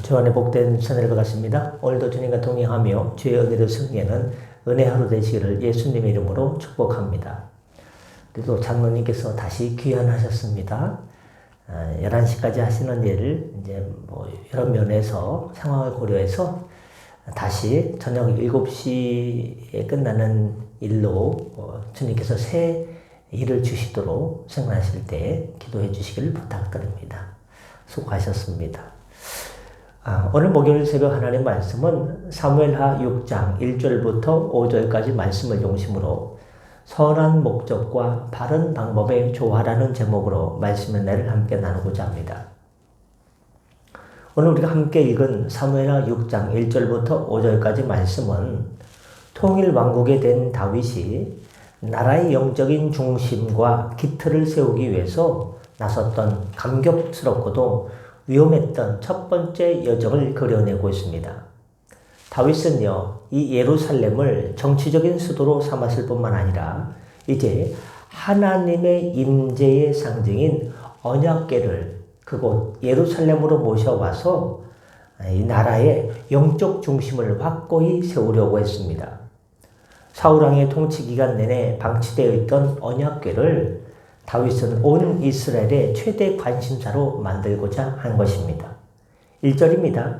주 안에 복된 새날을 같습니다. 오늘도 주님과 동행하며 주의 은혜를 승리하는 은혜 하루 되시기를 예수님의 이름으로 축복합니다. 그래도 장로님께서 다시 귀환하셨습니다. 11시까지 하시는 일을 이제 여러 면에서 상황을 고려해서 다시 저녁 7시에 끝나는 일로 주님께서 새 일을 주시도록 생각하실 때 기도해 주시기를 부탁드립니다. 수고하셨습니다. 오늘 목요일 새벽 하나님 말씀은 사무엘하 6장 1절부터 5절까지 말씀을 중심으로 선한 목적과 바른 방법의 조화라는 제목으로 말씀의 내를 함께 나누고자 합니다. 오늘 우리가 함께 읽은 사무엘하 6장 1절부터 5절까지 말씀은 통일 왕국에 된 다윗이 나라의 영적인 중심과 기틀을 세우기 위해서 나섰던 감격스럽고도 위험했던 첫 번째 여정을 그려내고 있습니다. 다윗은요, 이 예루살렘을 정치적인 수도로 삼았을 뿐만 아니라 이제 하나님의 임재의 상징인 언약궤를 그곳 예루살렘으로 모셔와서 이 나라의 영적 중심을 확고히 세우려고 했습니다. 사울왕의 통치 기간 내내 방치되어 있던 언약궤를 다윗은 온 이스라엘의 최대 관심사로 만들고자 한 것입니다. 1절입니다.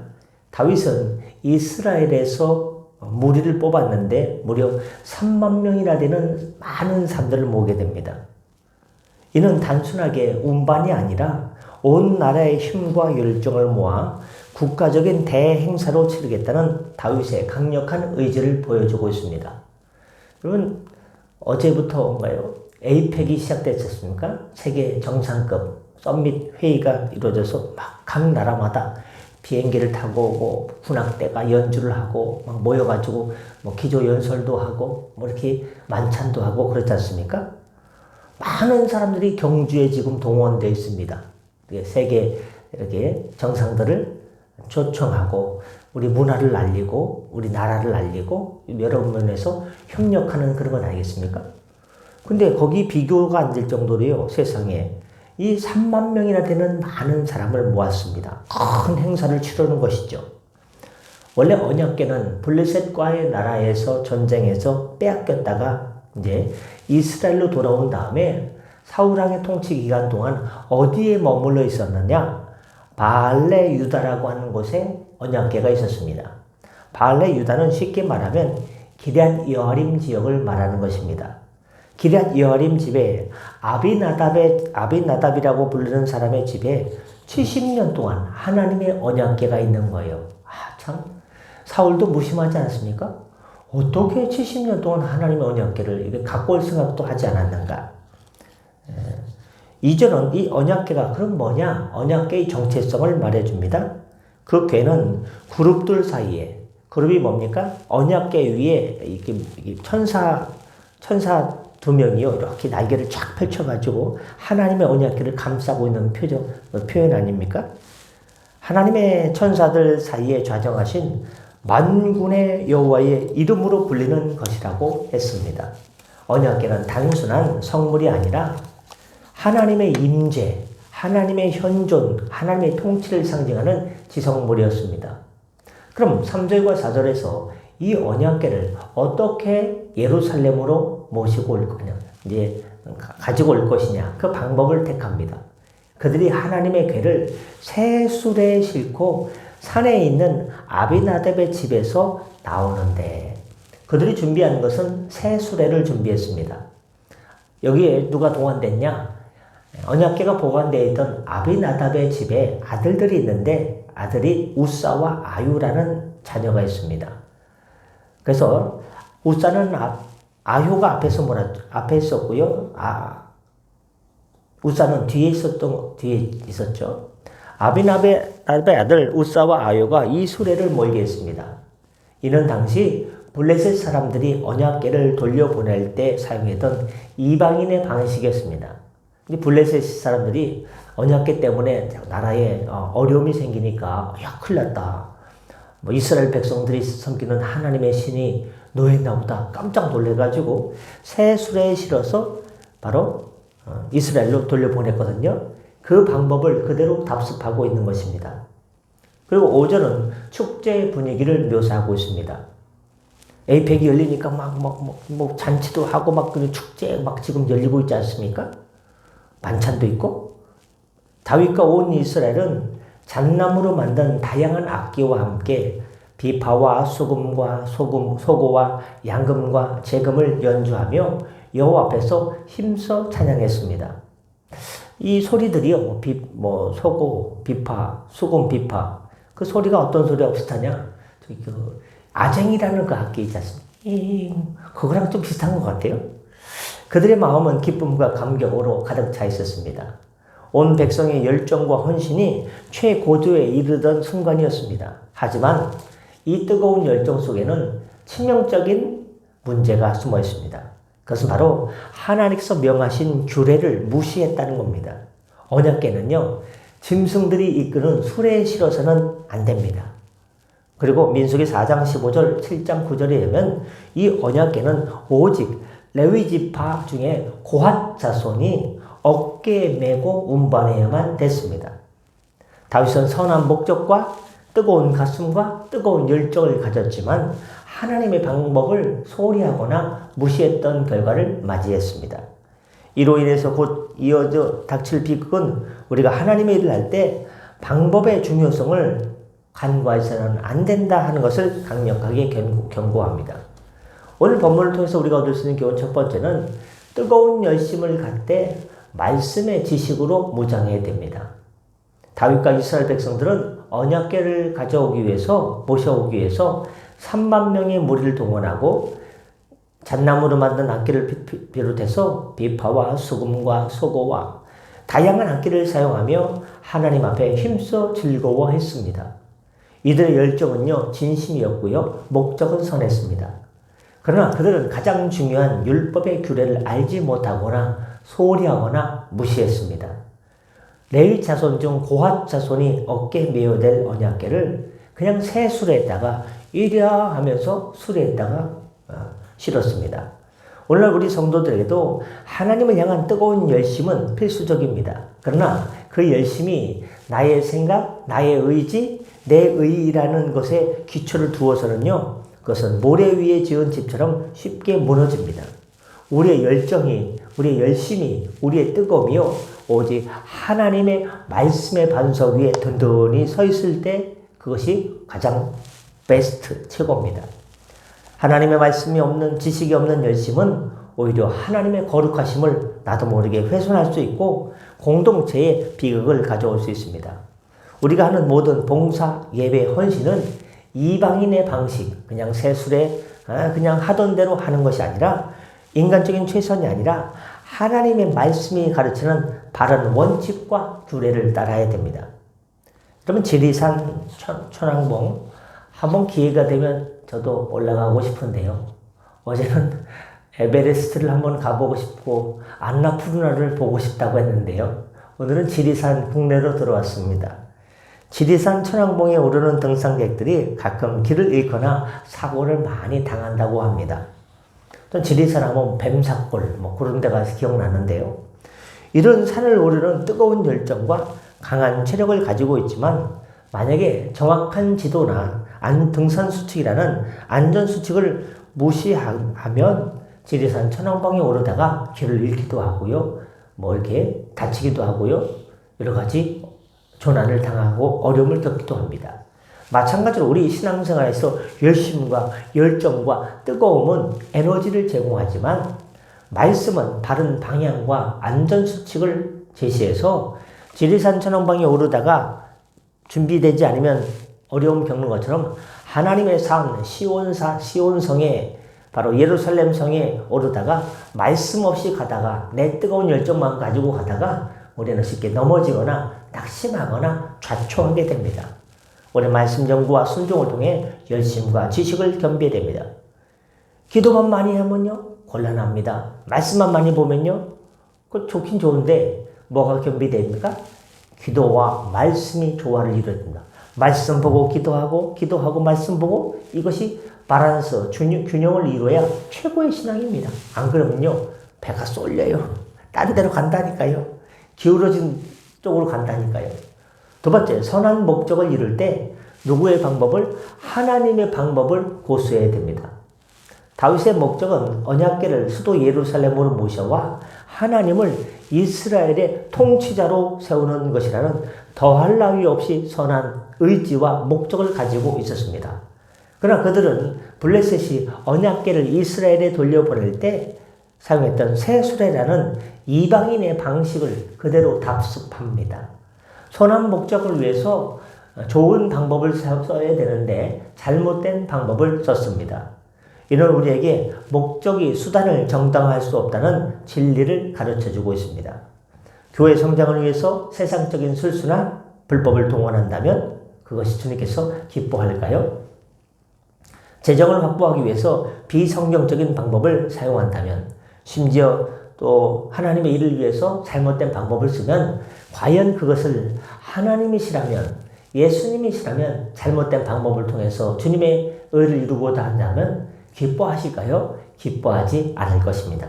다윗은 이스라엘에서 무리를 뽑았는데 무려 3만 명이나 되는 많은 사람들을 모으게 됩니다. 이는 단순하게 운반이 아니라 온 나라의 힘과 열정을 모아 국가적인 대행사로 치르겠다는 다윗의 강력한 의지를 보여주고 있습니다. 여러분, 어제부터인가요? 에이펙이 시작됐었습니까? 세계 정상급 서밋 회의가 이루어져서 막 각 나라마다 비행기를 타고 군악대가 연주를 하고 막 모여가지고 기조 연설도 하고 이렇게 만찬도 하고 그렇지 않습니까? 많은 사람들이 경주에 지금 동원되어 있습니다. 세계 이렇게 정상들을 초청하고 우리 문화를 알리고 우리 나라를 알리고 여러 면에서 협력하는 그런 건 아니겠습니까? 근데 거기 비교가 안 될 정도로요, 세상에 이 3만 명이나 되는 많은 사람을 모았습니다. 큰 행사를 치르는 것이죠. 원래 언약궤는 블레셋과의 나라에서 전쟁에서 빼앗겼다가 이제 이스라엘로 돌아온 다음에 사울왕의 통치 기간 동안 어디에 머물러 있었느냐? 바알레 유다라고 하는 곳에 언약궤가 있었습니다. 바알레 유다는 쉽게 말하면 기럇 여아림 지역을 말하는 것입니다. 기럇 여아림 집에 아비나답이라고 부르는 사람의 집에 70년 동안 하나님의 언약궤가 있는 거예요. 참 사울도 무심하지 않습니까? 어떻게 70년 동안 하나님의 언약궤를 이렇게 갖고 올 생각도 하지 않았는가? 이전은 이 언약궤가 그럼 뭐냐? 언약궤의 정체성을 말해줍니다. 그 궤는 그룹들 사이에, 그룹이 뭡니까? 언약궤 위에 이렇게 천사 2명이요, 이렇게 날개를 쫙 펼쳐가지고 하나님의 언약궤를 감싸고 있는 표현 아닙니까? 하나님의 천사들 사이에 좌정하신 만군의 여호와의 이름으로 불리는 것이라고 했습니다. 언약궤는 단순한 성물이 아니라 하나님의 임재, 하나님의 현존, 하나님의 통치를 상징하는 지성물이었습니다. 그럼 3절과 4절에서 이 언약궤를 어떻게 예루살렘으로 모시고 올 거냐, 이제 가지고 올 것이냐, 그 방법을 택합니다. 그들이 하나님의 궤를 새 수레에 싣고 산에 있는 아비나답의 집에서 나오는데 그들이 준비한 것은 새 수레를 준비했습니다. 여기에 누가 동원됐냐? 언약궤가 보관되어 있던 아비나답의 집에 아들들이 있는데 아들이 우사와 아유라는 자녀가 있습니다. 그래서 우사는 아효가 앞에 있었고요. 우사는 뒤에 있었죠. 아비나답의 아들 우사와 아효가 이 수레를 몰게 했습니다. 이는 당시 블레셋 사람들이 언약궤를 돌려보낼 때 사용했던 이방인의 방식이었습니다. 이 블레셋 사람들이 언약궤 때문에 나라에 어려움이 생기니까 큰일 났다. 이스라엘 백성들이 섬기는 하나님의 신이 노예했나 보다 깜짝 놀래가지고 새 수레에 실어서 바로 이스라엘로 돌려보냈거든요. 그 방법을 그대로 답습하고 있는 것입니다. 그리고 5절은 축제 분위기를 묘사하고 있습니다. 에이펙이 열리니까 뭐 잔치도 하고 막 축제 막 지금 열리고 있지 않습니까? 만찬도 있고. 다윗과 온 이스라엘은 잣나무로 만든 다양한 악기와 함께 비파와 수금과 소고와 양금과 재금을 연주하며 여호와 앞에서 힘써 찬양했습니다. 이 소리들이요, 소고, 비파, 수금, 비파, 그 소리가 어떤 소리와 비슷하냐? 아쟁이라는 그 악기 있지 않습니까? 그거랑 좀 비슷한 것 같아요. 그들의 마음은 기쁨과 감격으로 가득 차 있었습니다. 온 백성의 열정과 헌신이 최고조에 이르던 순간이었습니다. 하지만 이 뜨거운 열정 속에는 치명적인 문제가 숨어 있습니다. 그것은 바로 하나님께서 명하신 규례를 무시했다는 겁니다. 언약궤는요, 짐승들이 이끄는 수레에 실어서는 안 됩니다. 그리고 민수기 4장 15절, 7장 9절에 보면 이 언약궤는 오직 레위 지파 중에 고핫 자손이 어깨에 메고 운반해야만 됐습니다. 다윗은 선한 목적과 뜨거운 가슴과 뜨거운 열정을 가졌지만 하나님의 방법을 소홀히 하거나 무시했던 결과를 맞이했습니다. 이로 인해서 곧 이어져 닥칠 비극은 우리가 하나님의 일을 할 때 방법의 중요성을 간과해서는 안 된다 하는 것을 강력하게 경고합니다. 오늘 본문을 통해서 우리가 얻을 수 있는 교훈 첫 번째는 뜨거운 열심을 갖되 말씀의 지식으로 무장해야 됩니다. 다윗과 이스라엘 백성들은 언약궤를 모셔오기 위해서 3만 명의 무리를 동원하고 잣나무로 만든 악기를 비롯해서 비파와 수금과 소고와 다양한 악기를 사용하며 하나님 앞에 힘써 즐거워했습니다. 이들의 열정은요, 진심이었고요, 목적은 선했습니다. 그러나 그들은 가장 중요한 율법의 규례를 알지 못하거나 소홀히 하거나 무시했습니다. 레위 자손 중 고핫 자손이 어깨에 메어야 될 언약궤를 그냥 새 수레에다가 이랴 하면서 수레에다가 실었습니다. 오늘날 우리 성도들에게도 하나님을 향한 뜨거운 열심은 필수적입니다. 그러나 그 열심이 나의 생각, 나의 의지, 내 의라는 것에 기초를 두어서는요, 그것은 모래 위에 지은 집처럼 쉽게 무너집니다. 우리의 열정이, 우리의 열심이, 우리의 뜨거움이요, 오직 하나님의 말씀의 반석 위에 든든히 서 있을 때 그것이 가장 베스트, 최고입니다. 하나님의 말씀이 없는, 지식이 없는 열심은 오히려 하나님의 거룩하심을 나도 모르게 훼손할 수 있고 공동체에 비극을 가져올 수 있습니다. 우리가 하는 모든 봉사, 예배, 헌신은 이방인의 방식, 그냥 세술에 그냥 하던 대로 하는 것이 아니라 인간적인 최선이 아니라 하나님의 말씀이 가르치는 바른 원칙과 규례를 따라야 됩니다. 그러면 지리산 천왕봉 한번 기회가 되면 저도 올라가고 싶은데요. 어제는 에베레스트를 한번 가보고 싶고 안나푸르나를 보고 싶다고 했는데요. 오늘은 지리산 국내로 들어왔습니다. 지리산 천왕봉에 오르는 등산객들이 가끔 길을 잃거나 사고를 많이 당한다고 합니다. 또 지리산 하면 뱀사골 그런 데가 기억나는데요. 이런 산을 오르는 뜨거운 열정과 강한 체력을 가지고 있지만 만약에 정확한 지도나 등산 수칙이라는 안전 수칙을 무시하면 지리산 천왕봉에 오르다가 길을 잃기도 하고요. 이렇게 다치기도 하고요. 여러 가지 조난을 당하고 어려움을 겪기도 합니다. 마찬가지로 우리 신앙생활에서 열심과 열정과 뜨거움은 에너지를 제공하지만 말씀은 바른 방향과 안전수칙을 제시해서 지리산 천왕봉에 오르다가 준비되지 않으면 어려움 겪는 것처럼 하나님의 산 시온성에 바로 예루살렘 성에 오르다가 말씀 없이 가다가 내 뜨거운 열정만 가지고 가다가 우리는 쉽게 넘어지거나 낙심하거나 좌초하게 됩니다. 우리 말씀 연구와 순종을 통해 열심과 지식을 겸비해야 됩니다. 기도만 많이 하면요 곤란합니다. 말씀만 많이 보면요 그 좋긴 좋은데 뭐가 겸비됩니까? 기도와 말씀이 조화를 이루어야 됩니다. 말씀 보고 기도하고 말씀 보고 이것이 바란스, 균형을 이루어야 최고의 신앙입니다. 안 그러면요 배가 쏠려요. 다른 데로 간다니까요. 기울어진 쪽으로 간다니까요. 두 번째, 선한 목적을 이룰 때 누구의 방법을? 하나님의 방법을 고수해야 됩니다. 다윗의 목적은 언약궤를 수도 예루살렘으로 모셔와 하나님을 이스라엘의 통치자로 세우는 것이라는 더할 나위 없이 선한 의지와 목적을 가지고 있었습니다. 그러나 그들은 블레셋이 언약궤를 이스라엘에 돌려보낼 때 사용했던 새 수레라는 이방인의 방식을 그대로 답습합니다. 선한 목적을 위해서 좋은 방법을 써야 되는데 잘못된 방법을 썼습니다. 이는 우리에게 목적이 수단을 정당화할 수 없다는 진리를 가르쳐주고 있습니다. 교회 성장을 위해서 세상적인 술수나 불법을 동원한다면 그것이 주님께서 기뻐할까요? 재정을 확보하기 위해서 비성경적인 방법을 사용한다면, 심지어 또 하나님의 일을 위해서 잘못된 방법을 쓰면 과연 그것을 하나님이시라면, 예수님이시라면 잘못된 방법을 통해서 주님의 의를 이루고자 한다면 기뻐하실까요? 기뻐하지 않을 것입니다.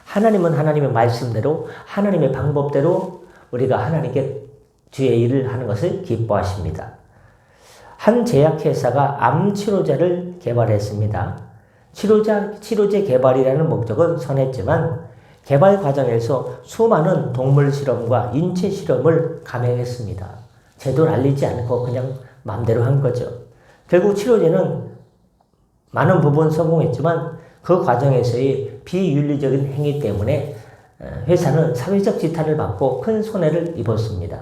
하나님은 하나님의 말씀대로, 하나님의 방법대로 우리가 하나님께 주의 일을 하는 것을 기뻐하십니다. 한 제약회사가 암 치료제를 개발했습니다. 치료제 개발이라는 목적은 선했지만 개발 과정에서 수많은 동물 실험과 인체 실험을 감행했습니다. 제대로 알리지 않고 그냥 마음대로 한 거죠. 결국 치료제는 많은 부분 성공했지만 그 과정에서의 비윤리적인 행위 때문에 회사는 사회적 지탄을 받고 큰 손해를 입었습니다.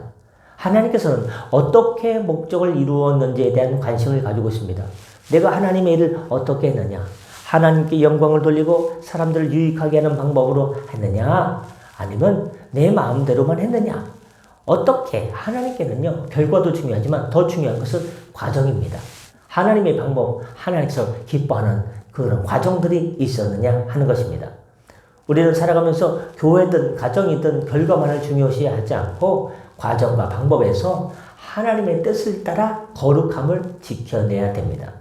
하나님께서는 어떻게 목적을 이루었는지에 대한 관심을 가지고 있습니다. 내가 하나님의 일을 어떻게 했느냐? 하나님께 영광을 돌리고 사람들을 유익하게 하는 방법으로 했느냐? 아니면 내 마음대로만 했느냐? 어떻게? 하나님께는요, 결과도 중요하지만 더 중요한 것은 과정입니다. 하나님의 방법, 하나님께서 기뻐하는 그런 과정들이 있었느냐 하는 것입니다. 우리는 살아가면서 교회든 가정이든 결과만을 중요시 하지 않고 과정과 방법에서 하나님의 뜻을 따라 거룩함을 지켜내야 됩니다.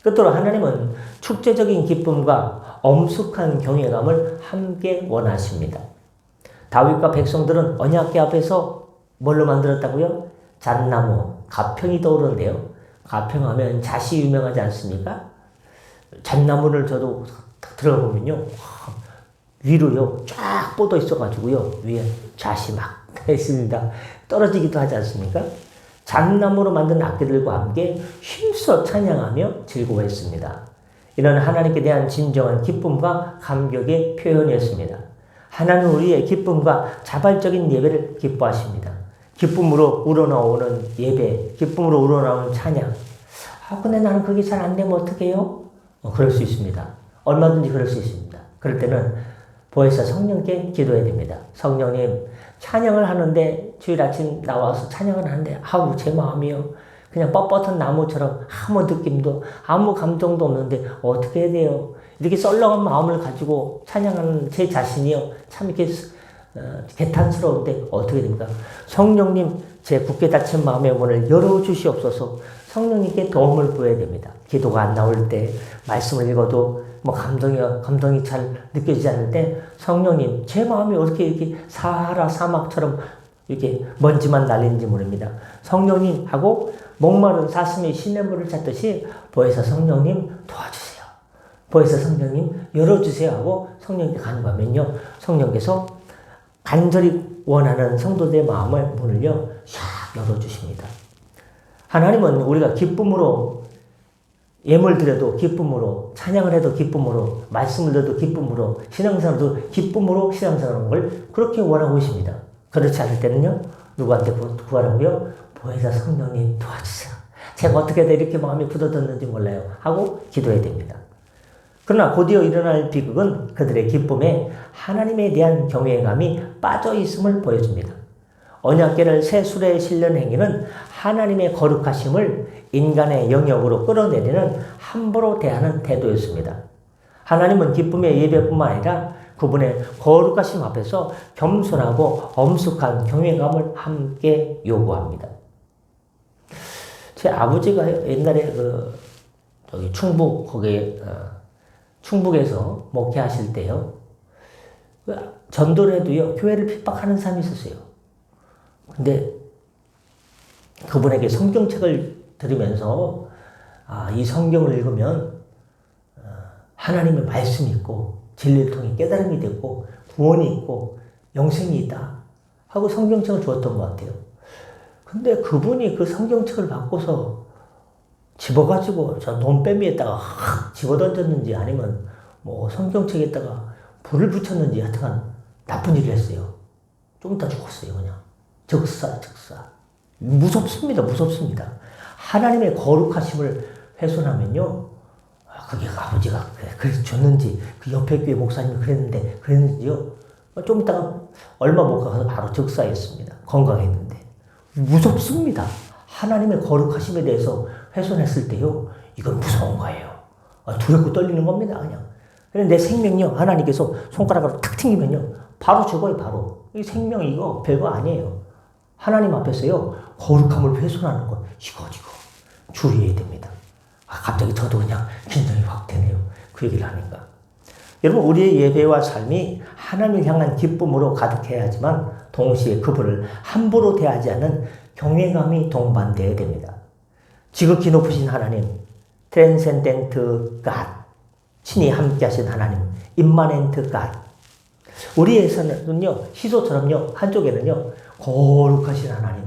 끝으로 하나님은 축제적인 기쁨과 엄숙한 경외감을 함께 원하십니다. 다윗과 백성들은 언약궤 앞에서 뭘로 만들었다고요? 잣나무, 가평이 떠오르는데요. 가평하면 잣이 유명하지 않습니까? 잣나무를 저도 들어보면요, 위로요 쫙 뻗어 있어가지고요, 위에 잣이 막 있습니다. 떨어지기도 하지 않습니까? 잣나무로 만든 악기들과 함께 힘써 찬양하며 즐거워했습니다. 이는 하나님께 대한 진정한 기쁨과 감격의 표현이었습니다. 하나님은 우리의 기쁨과 자발적인 예배를 기뻐하십니다. 기쁨으로 우러나오는 예배, 기쁨으로 우러나오는 찬양. 근데 나는 그게 잘 안 되면 어떡해요? 그럴 수 있습니다. 얼마든지 그럴 수 있습니다. 그럴 때는 보혜사 성령께 기도해야 됩니다. 성령님, 찬양을 하는데 주일 아침 나와서 찬양을 하는데 제 마음이요, 그냥 뻣뻣한 나무처럼 아무 느낌도 아무 감정도 없는데 어떻게 해야 돼요? 이렇게 썰렁한 마음을 가지고 찬양하는 제 자신이요, 참 이렇게 개탄스러운데 어떻게 됩니까? 성령님, 제 굳게 닫힌 마음의 문을 열어주시옵소서. 성령님께 도움을 구해야 됩니다. 기도가 안 나올 때, 말씀을 읽어도 감동이 잘 느껴지지 않을 때, 성령님, 제 마음이 어떻게 이렇게 사하라 사막처럼 이렇게 먼지만 날리는지 모릅니다. 성령님 하고 목마른 사슴이 시냇물을 찾듯이 보혜사 성령님 도와주세요. 보혜사 성령님 열어주세요 하고 성령께 간구하면요, 성령께서 간절히 원하는 성도들의 마음을 문을요 샥 열어주십니다. 하나님은 우리가 기쁨으로 예물 드려도 기쁨으로, 찬양을 해도 기쁨으로, 말씀을 들어도 기쁨으로, 신앙생활도 기쁨으로 신앙생활하는 걸 그렇게 원하고 계십니다. 그렇지 않을 때는요, 누구한테 구하라고요? 보혜사 성령님 도와주세요. 제가 어떻게 해야 이렇게 마음이 굳어졌는지 몰라요 하고 기도해야 됩니다. 그러나 곧이어 일어날 비극은 그들의 기쁨에 하나님에 대한 경외감이 빠져 있음을 보여줍니다. 언약궤를 새 수레에 실는 행위는 하나님의 거룩하심을 인간의 영역으로 끌어내리는 함부로 대하는 태도였습니다. 하나님은 기쁨의 예배뿐만 아니라 그분의 거룩하심 앞에서 겸손하고 엄숙한 경외감을 함께 요구합니다. 제 아버지가 옛날에 충북에서 목회하실 때요, 전도를 해도요, 교회를 핍박하는 사람이 있었어요. 근데 그분에게 성경책을 들으면서 이 성경을 읽으면 하나님의 말씀이 있고 진리를 통해 깨달음이 되고 구원이 있고 영생이 있다 하고 성경책을 주었던 것 같아요. 근데 그분이 그 성경책을 받고서 집어가지고 저 논배미에다가 집어던졌는지 아니면 뭐 성경책에다가 불을 붙였는지 하여튼 나쁜 일을 했어요. 좀 이따 죽었어요. 그냥 즉사. 무섭습니다. 무섭습니다. 하나님의 거룩하심을 훼손하면요, 그게 아버지가 그래서 줬는지 그 옆에 교회 목사님이 그랬는지요, 좀 이따가 얼마 못 가서 바로 즉사했습니다. 건강했는데. 무섭습니다. 하나님의 거룩하심에 대해서 훼손했을 때요, 이건 무서운 거예요. 두렵고 떨리는 겁니다. 그냥. 그런데 내 생명요, 하나님께서 손가락으로 탁 튕기면요, 바로 죽어요. 바로. 이 생명 이거 별거 아니에요. 하나님 앞에서요, 거룩함을 훼손하는 것, 이거 주의해야 됩니다. 갑자기 저도 그냥 긴장이 확 되네요. 그 얘기를 하니까. 여러분, 우리의 예배와 삶이 하나님을 향한 기쁨으로 가득해야 하지만 동시에 그분을 함부로 대하지 않는 경외감이 동반되어야 됩니다. 지극히 높으신 하나님, 트랜센덴트 갓, 친히 함께 하신 하나님, 임마넨트 갓. 우리에서는요, 시소처럼요, 한쪽에는요, 거룩하신 하나님,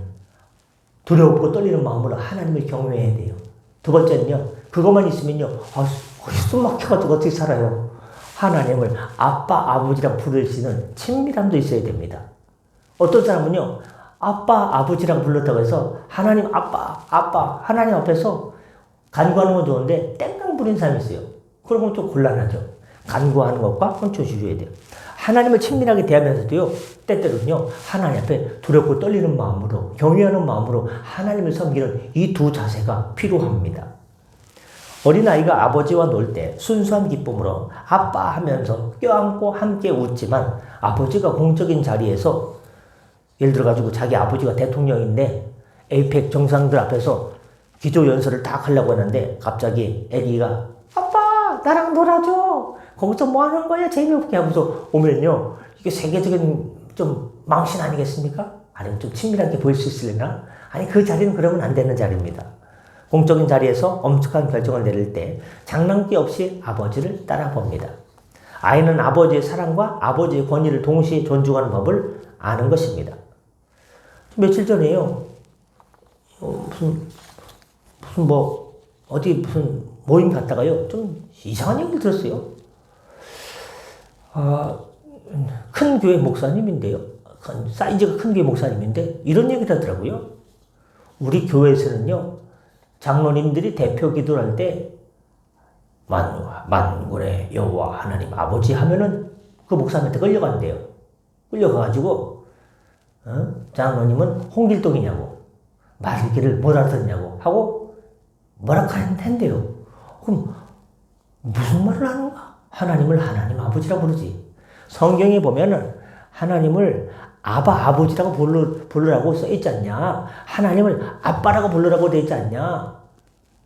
두렵고 떨리는 마음으로 하나님을 경외해야 돼요. 두 번째는요, 그것만 있으면요, 숨 막혀가지고 어떻게 살아요? 하나님을 아빠, 아버지라 부를 수 있는 친밀함도 있어야 됩니다. 어떤 사람은요, 아빠, 아버지라고 불렀다고 해서 하나님 아빠, 하나님 앞에서 간구하는 건 좋은데 땡깡 부리는 사람이 있어요. 그런 건 좀 곤란하죠. 간구하는 것과 그건 조심해야 돼요. 하나님을 친밀하게 대하면서도요, 때때로는요, 하나님 앞에 두렵고 떨리는 마음으로, 경외하는 마음으로 하나님을 섬기는 이 두 자세가 필요합니다. 어린아이가 아버지와 놀 때 순수한 기쁨으로 아빠 하면서 껴안고 함께 웃지만 아버지가 공적인 자리에서 예를 들어가지고 자기 아버지가 대통령인데 에이펙 정상들 앞에서 기조 연설을 딱 하려고 하는데 갑자기 애기가 아빠 나랑 놀아줘 거기서 뭐 하는 거야 재미없게 하면서 오면요 이게 세계적인 좀 망신 아니겠습니까? 아니면 좀 친밀하게 보일 수 있으려나? 아니 그 자리는 그러면 안 되는 자리입니다. 공적인 자리에서 엄숙한 결정을 내릴 때 장난기 없이 아버지를 따라봅니다. 아이는 아버지의 사랑과 아버지의 권위를 동시에 존중하는 법을 아는 것입니다. 며칠 전에요. 무슨 모임 갔다가요. 좀 이상한 얘기를 들었어요. 큰 교회 목사님인데요. 사이즈가 큰 교회 목사님인데 이런 얘기를 하더라고요. 우리 교회에서는요. 장로님들이 대표 기도를 할 때 만군의 여호와 하나님 아버지 하면은 그 목사님한테 끌려간대요. 끌려가가지고 장로님은 홍길동이냐고 말귀를 못 알아듣냐고 하고 뭐라 한대요. 그럼 무슨 말을 하는가? 하나님을 하나님 아버지라고 부르지. 성경에 보면은 하나님을 아버지라고 부르라고 써있지 않냐? 하나님을 아빠라고 부르라고 되어 있지 않냐?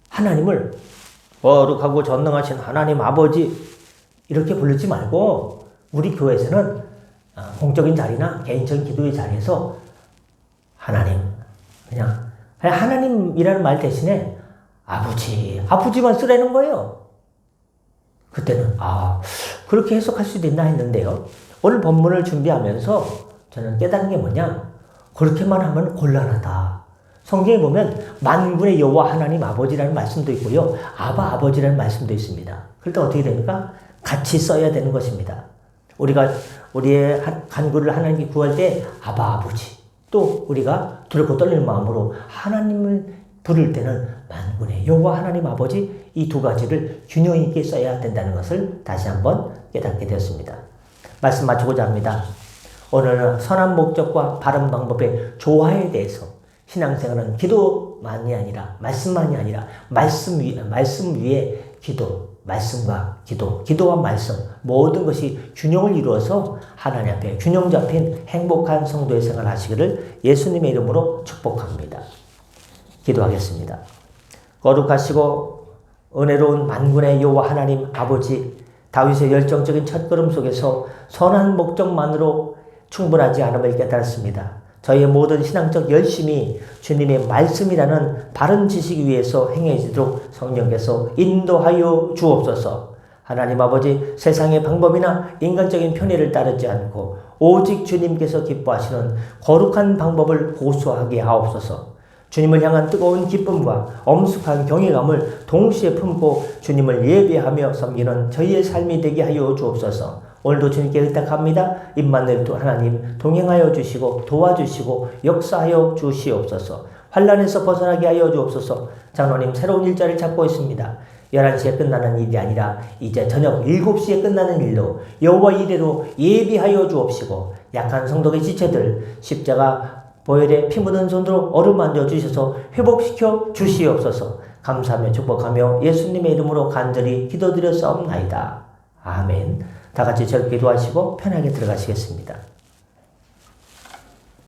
하나님을 거룩하고 전능하신 하나님 아버지 이렇게 부르지 말고 우리 교회에서는 공적인 자리나 개인적인 기도의 자리에서 그냥 하나님이라는 말 대신에 아버지만 쓰라는 거예요. 그때는 그렇게 해석할 수도 있나 했는데요. 오늘 본문을 준비하면서 저는 깨달은 게 뭐냐? 그렇게만 하면 곤란하다. 성경에 보면 만군의 여호와 하나님 아버지라는 말씀도 있고요. 아버지라는 말씀도 있습니다. 그럴 때 어떻게 됩니까? 같이 써야 되는 것입니다. 우리가 우리의 간구를 하나님께 구할 때 아버지 또 우리가 두렵고 떨리는 마음으로 하나님을 부를 때는 만군의 여호와 하나님 아버지 이 두 가지를 균형 있게 써야 된다는 것을 다시 한번 깨닫게 되었습니다. 말씀 마치고자 합니다. 오늘은 선한 목적과 바른 방법의 조화에 대해서 신앙생활은 기도만이 아니라 말씀만이 아니라 말씀 위에 기도, 말씀과 기도와 말씀 모든 것이 균형을 이루어서 하나님 앞에 균형 잡힌 행복한 성도의 생활 하시기를 예수님의 이름으로 축복합니다. 기도하겠습니다. 거룩하시고 은혜로운 만군의 여호와 하나님 아버지 다윗의 열정적인 첫걸음 속에서 선한 목적만으로 충분하지 않음을 깨달았습니다. 저희의 모든 신앙적 열심이 주님의 말씀이라는 바른 지식 위에서 행해지도록 성령께서 인도하여 주옵소서. 하나님 아버지, 세상의 방법이나 인간적인 편의를 따르지 않고 오직 주님께서 기뻐하시는 거룩한 방법을 고수하게 하옵소서. 주님을 향한 뜨거운 기쁨과 엄숙한 경외감을 동시에 품고 주님을 예배하며 섬기는 저희의 삶이 되게 하여 주옵소서. 오늘도 주님께 의탁합니다. 임마누엘 하나님 동행하여 주시고 도와주시고 역사하여 주시옵소서. 환난에서 벗어나게 하여 주옵소서. 장로님 새로운 일자리를 찾고 있습니다. 11시에 끝나는 일이 아니라 이제 저녁 7시에 끝나는 일로 여호와 이래로 예비하여 주옵시고 약한 성도의 지체들 십자가 보혈에 피 묻은 손으로 어루만져 주셔서 회복시켜 주시옵소서. 감사하며 축복하며 예수님의 이름으로 간절히 기도드렸사옵나이다. 아멘. 다 같이 저를 기도하시고 편하게 들어가시겠습니다.